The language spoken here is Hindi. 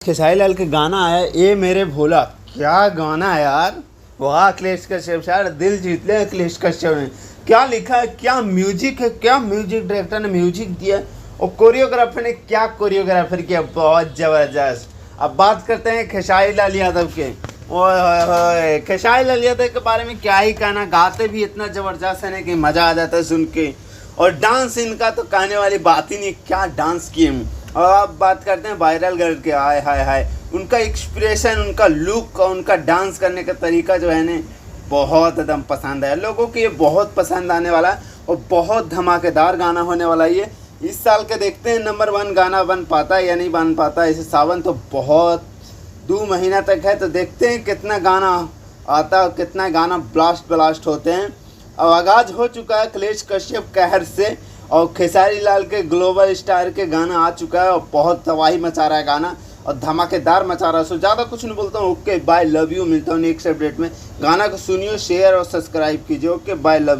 खेसारी लाल के गाना आया ए मेरे भोला, क्या गाना है यार। वाह अखिलेश कश्यप यार, दिल जीत ले अखिलेश कश्यप ने। क्या लिखा है, क्या म्यूजिक है, क्या म्यूजिक डायरेक्टर ने म्यूजिक दिया और कोरियोग्राफर ने क्या कोरियोग्राफर किया, बहुत ज़बरदस्त। अब बात करते हैं खेसारी लाल यादव के। ओए खेसारी लाल यादव के बारे में क्या ही कहना, गाते भी इतना ज़बरदस्त है ना कि मज़ा आ जाता है सुन के। और डांस इनका तो कहने वाली बात ही नहीं, क्या डांस किए। और आप बात करते हैं वायरल गर्ल के, हाय हाय हाय, उनका एक्सप्रेशन, उनका लुक और उनका डांस करने का तरीका जो है ना बहुत एकदम पसंद है लोगों को। ये बहुत पसंद आने वाला है और बहुत धमाकेदार गाना होने वाला है ये। इस साल के देखते हैं नंबर 1 गाना बन पाता है या नहीं बन पाता। इसे सावन तो बहुत 2 महीना तक है, तो देखते हैं कितना गाना आता है, कितना गाना ब्लास्ट होते हैं। अब आगाज़ हो चुका है अखिलेश कश्यप कहर से और खेसारी लाल के ग्लोबल स्टार के गाना आ चुका है और बहुत तबाही मचा रहा है गाना और धमाकेदार मचा रहा है। सो ज़्यादा कुछ नहीं बोलता हूँ। Okay bye, love you. मिलता हूँ नेक्स्ट अपडेट में। गाना को सुनियो, शेयर और सब्सक्राइब कीजिए। Okay bye, love you.